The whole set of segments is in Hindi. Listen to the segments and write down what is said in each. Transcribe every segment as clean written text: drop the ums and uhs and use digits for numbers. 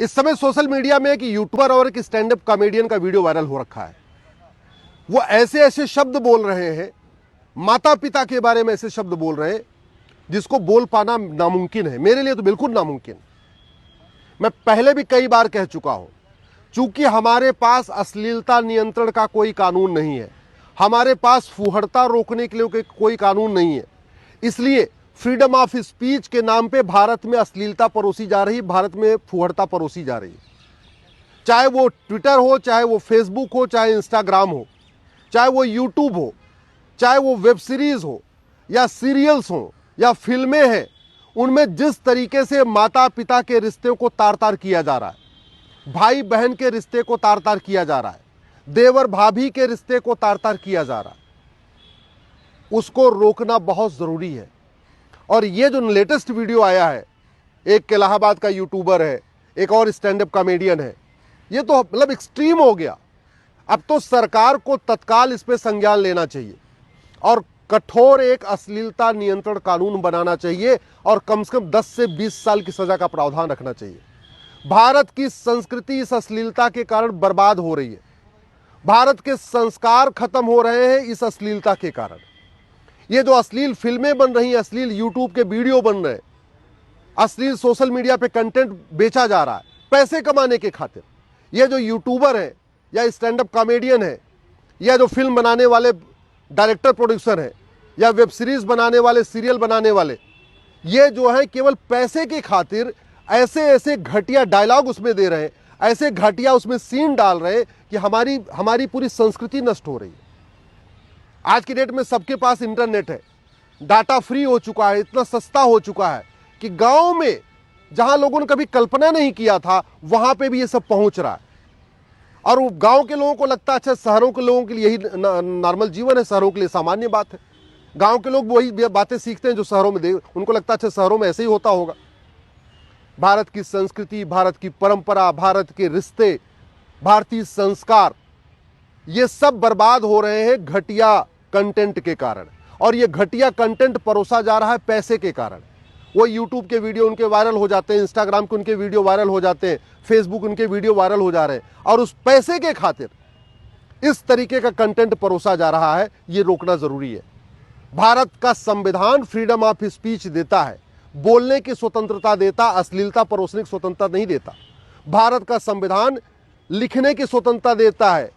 इस समय सोशल मीडिया में एक यूट्यूबर और एक स्टैंड अप कॉमेडियन का वीडियो वायरल हो रखा है। वो ऐसे ऐसे शब्द बोल रहे हैं, माता पिता के बारे में ऐसे शब्द बोल रहे हैं जिसको बोल पाना नामुमकिन है। मेरे लिए तो बिल्कुल नामुमकिन। मैं पहले भी कई बार कह चुका हूं, चूंकि हमारे पास अश्लीलता नियंत्रण का कोई कानून नहीं है, हमारे पास फुहड़ता रोकने के लिए कोई कानून नहीं है, इसलिए फ्रीडम ऑफ स्पीच के नाम पे भारत में अश्लीलता परोसी जा रही, भारत में फुहड़ता परोसी जा रही है। चाहे वो ट्विटर हो, चाहे वो फेसबुक हो, चाहे इंस्टाग्राम हो, चाहे वो यूट्यूब हो, चाहे वो वेब सीरीज हो या सीरियल्स हो या फिल्में हैं, उनमें जिस तरीके से माता पिता के रिश्ते को तार तार किया जा रहा है, भाई बहन के रिश्ते को तार तार किया जा रहा है, देवर भाभी के रिश्ते को तार तार किया जा रहा है, उसको रोकना बहुत जरूरी है। और ये जो लेटेस्ट वीडियो आया है, एक इलाहाबाद का यूट्यूबर है, एक और स्टैंड अप कॉमेडियन है, ये तो मतलब एक्सट्रीम हो गया। अब तो सरकार को तत्काल इस पे संज्ञान लेना चाहिए और कठोर एक अश्लीलता नियंत्रण कानून बनाना चाहिए और कम से कम 10 से 20 साल की सजा का प्रावधान रखना चाहिए। भारत की संस्कृति इस अश्लीलता के कारण बर्बाद हो रही है। भारत के संस्कार खत्म हो रहे हैं इस अश्लीलता के कारण। ये जो अश्लील फिल्में बन रही हैं, अश्लील यूट्यूब के वीडियो बन रहे हैं, अश्लील सोशल मीडिया पे कंटेंट बेचा जा रहा है पैसे कमाने के खातिर। ये जो यूट्यूबर है या स्टैंड अप कॉमेडियन है या जो फिल्म बनाने वाले डायरेक्टर प्रोड्यूसर हैं या वेब सीरीज बनाने वाले, सीरियल बनाने वाले, ये जो है केवल पैसे के खातिर ऐसे ऐसे घटिया डायलॉग उसमें दे रहे हैं, ऐसे घटिया उसमें सीन डाल रहे हैं कि हमारी पूरी संस्कृति नष्ट हो रही है। आज की डेट में सबके पास इंटरनेट है, डाटा फ्री हो चुका है, इतना सस्ता हो चुका है कि गांव में जहां लोगों ने कभी कल्पना नहीं किया था वहां पे भी ये सब पहुंच रहा है। और वो गांव के लोगों को लगता है अच्छा शहरों के लोगों के लिए यही नॉर्मल जीवन है, शहरों के लिए सामान्य बात है। गांव के लोग वही बातें सीखते हैं जो शहरों में उनको लगता है अच्छा शहरों में ऐसे ही होता होगा। भारत की संस्कृति, भारत की परंपरा, भारत के रिश्ते, भारतीय संस्कार, ये सब बर्बाद हो रहे हैं घटिया कंटेंट के कारण। और ये घटिया कंटेंट परोसा जा रहा है पैसे के कारण। वो यूट्यूब के वीडियो उनके वायरल हो जाते हैं, इंस्टाग्राम के उनके वीडियो वायरल हो जाते हैं, फेसबुक उनके वीडियो वायरल हो जा रहे हैं, और उस पैसे के खातिर इस तरीके का कंटेंट परोसा जा रहा है। ये रोकना जरूरी है। भारत का संविधान फ्रीडम ऑफ स्पीच देता है, बोलने की स्वतंत्रता देता, अश्लीलता परोसने की स्वतंत्रता नहीं देता। भारत का संविधान लिखने की स्वतंत्रता देता है,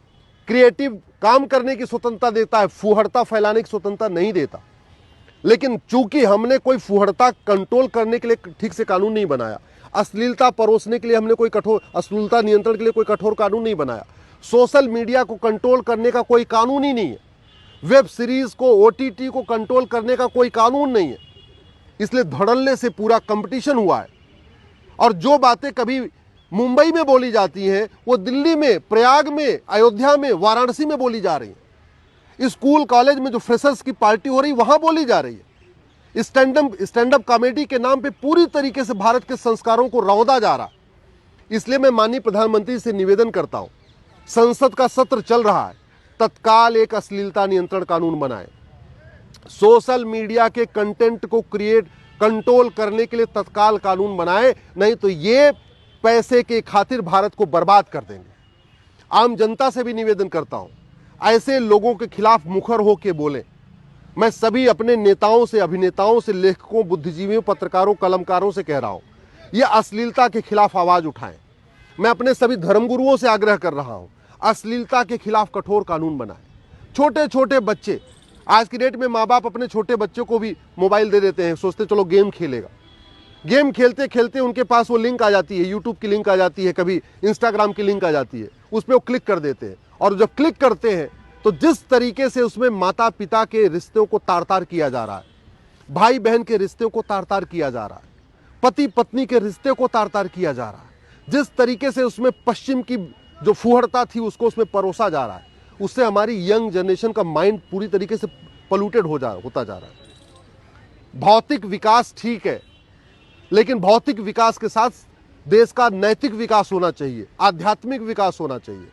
क्रिएटिव काम करने की स्वतंत्रता देता है, फुहड़ता फैलाने की स्वतंत्रता नहीं देता। लेकिन चूंकि हमने कोई फुहड़ता कंट्रोल करने के लिए ठीक से कानून नहीं बनाया, अश्लीलता परोसने के लिए हमने कोई कठोर, अश्लीलता नियंत्रण के लिए कोई कठोर कानून नहीं बनाया, सोशल मीडिया को कंट्रोल करने का कोई कानून ही नहीं है, वेब सीरीज को, ओटीटी को कंट्रोल करने का कोई कानून नहीं है, इसलिए धड़ल्ले से पूरा कंपटीशन हुआ है। और जो बातें कभी मुंबई में बोली जाती हैं वो दिल्ली में, प्रयाग में, अयोध्या में, वाराणसी में बोली जा रही है। स्कूल कॉलेज में जो फ्रेशर्स की पार्टी हो रही वहां बोली जा रही है। स्टैंड अप कॉमेडी के नाम पे पूरी तरीके से भारत के संस्कारों को रौंदा जा रहा। इसलिए मैं माननीय प्रधानमंत्री से निवेदन करता हूं, संसद का सत्र चल रहा है, तत्काल एक अश्लीलता नियंत्रण कानून बनाए। सोशल मीडिया के कंटेंट को कंट्रोल करने के लिए तत्काल कानून बनाए, नहीं तो ये पैसे के खातिर भारत को बर्बाद कर देंगे। आम जनता से भी निवेदन करता हूं, ऐसे लोगों के खिलाफ मुखर होकर बोलें। मैं सभी अपने नेताओं से, अभिनेताओं से, लेखकों, बुद्धिजीवियों, पत्रकारों, कलमकारों से कह रहा हूं, ये अश्लीलता के खिलाफ आवाज उठाएं। मैं अपने सभी धर्मगुरुओं से आग्रह कर रहा हूं, अश्लीलता के खिलाफ कठोर कानून बनाएं। छोटे छोटे बच्चे, आज की डेट में माँ बाप अपने छोटे बच्चों को भी मोबाइल दे देते हैं, सोचते चलो गेम खेलेगा। गेम खेलते खेलते उनके पास वो लिंक आ जाती है, यूट्यूब की लिंक आ जाती है, कभी इंस्टाग्राम की लिंक आ जाती है, उस पर वो क्लिक कर देते हैं। और जब क्लिक करते हैं तो जिस तरीके से उसमें माता पिता के रिश्तों को तार तार किया जा रहा है, भाई बहन के रिश्तों को तार तार किया जा रहा है, पति पत्नी के रिश्ते को तार तार किया जा रहा है, जिस तरीके से उसमें पश्चिम की जो फुहड़ता थी उसको उसमें परोसा जा रहा है, उससे हमारी यंग जनरेशन का माइंड पूरी तरीके से पोल्यूटेड होता जा रहा है। भौतिक विकास ठीक है, लेकिन भौतिक विकास के साथ देश का नैतिक विकास होना चाहिए, आध्यात्मिक विकास होना चाहिए,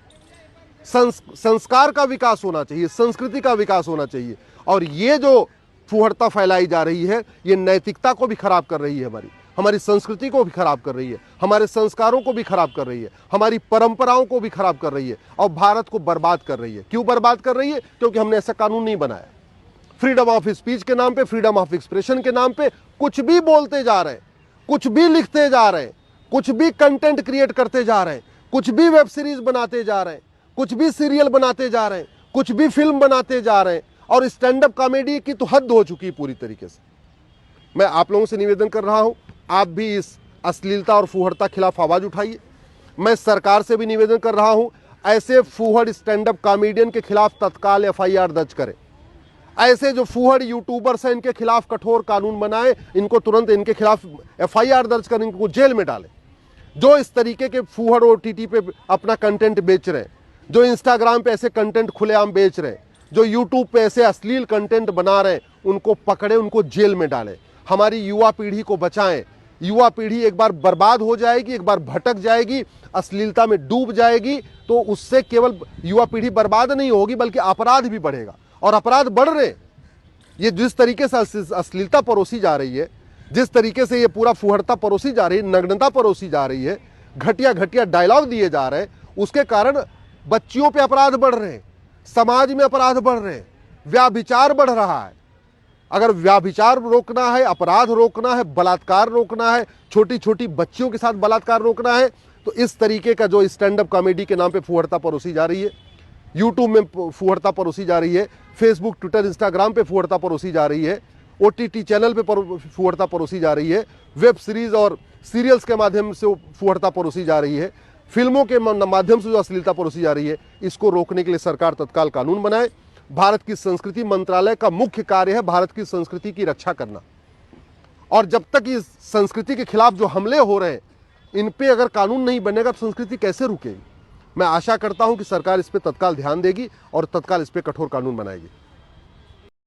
संस्कार का विकास होना चाहिए, संस्कृति का विकास होना चाहिए। और ये जो फुहड़ता फैलाई जा रही है ये नैतिकता को भी खराब कर रही है हमारी। हमारी संस्कृति को भी खराब कर रही है, हमारे संस्कारों को भी खराब कर रही है, हमारी परंपराओं को भी खराब कर रही है और भारत को बर्बाद कर रही है। क्यों बर्बाद कर रही है? क्योंकि हमने ऐसा कानून नहीं बनाया। फ्रीडम ऑफ स्पीच के नाम पे, फ्रीडम ऑफ एक्सप्रेशन के नाम पे कुछ भी बोलते जा रहे हैं, कुछ भी लिखते जा रहे हैं, कुछ भी कंटेंट क्रिएट करते जा रहे हैं, कुछ भी वेब सीरीज बनाते जा रहे हैं, कुछ भी सीरियल बनाते जा रहे हैं, कुछ भी फिल्म बनाते जा रहे हैं। और स्टैंड अप कॉमेडी की तो हद हो चुकी है पूरी तरीके से। मैं आप लोगों से निवेदन कर रहा हूं, आप भी इस अश्लीलता और फूहड़ता खिलाफ आवाज उठाइए। मैं सरकार से भी निवेदन कर रहा हूं, ऐसे फूहड़ स्टैंड अप कॉमेडियन के खिलाफ तत्काल एफआईआर दर्ज करें। ऐसे जो फूहड़ यूट्यूबर्स हैं इनके खिलाफ कठोर कानून बनाए, इनको तुरंत इनके खिलाफ एफआईआर दर्ज कर इनको जेल में डालें। जो इस तरीके के फूहड़ ओटीटी पे अपना कंटेंट बेच रहे हैं, जो इंस्टाग्राम पे ऐसे कंटेंट खुलेआम बेच रहे हैं, जो यूट्यूब पे ऐसे अश्लील कंटेंट बना रहे हैं, उनको पकड़े, उनको जेल में डालें। हमारी युवा पीढ़ी को बचाएं। युवा पीढ़ी एक बार बर्बाद हो जाएगी, एक बार भटक जाएगी, अश्लीलता में डूब जाएगी, तो उससे केवल युवा पीढ़ी बर्बाद नहीं होगी बल्कि अपराध भी बढ़ेगा। और अपराध बढ़ रहे। ये जिस तरीके से अश्लीलता परोसी जा रही है, जिस तरीके से ये पूरा फुहड़ता परोसी जा रही है, नग्नता परोसी जा रही है, घटिया घटिया डायलॉग दिए जा रहे हैं, उसके कारण बच्चियों पे अपराध बढ़ रहे हैं, समाज में अपराध बढ़ रहे हैं, व्याभिचार बढ़ रहा है। अगर व्याभिचार रोकना है, अपराध रोकना है, बलात्कार रोकना है, छोटी छोटी बच्चियों के साथ बलात्कार रोकना है, तो इस तरीके का जो स्टैंड अप कॉमेडी के नाम पे फुहड़ता परोसी जा रही है, यूट्यूब में फुहड़ता परोसी जा रही है, फेसबुक, ट्विटर, इंस्टाग्राम पे फुहड़ता परोसी जा रही है, ओटीटी चैनल पे फुहड़ता परोसी जा रही है, वेब सीरीज और सीरियल्स के माध्यम से फुहड़ता परोसी जा रही है, फिल्मों के माध्यम से जो अश्लीलता परोसी जा रही है, इसको रोकने के लिए सरकार तत्काल कानून बनाए। भारत की संस्कृति मंत्रालय का मुख्य कार्य है भारत की संस्कृति की रक्षा करना। और जब तक इस संस्कृति के खिलाफ जो हमले हो रहे हैं, इन पे अगर कानून नहीं बनेगा तो संस्कृति कैसे रुकेगी? मैं आशा करता हूं कि सरकार इस पे तत्काल ध्यान देगी और तत्काल इस पे कठोर कानून बनाएगी।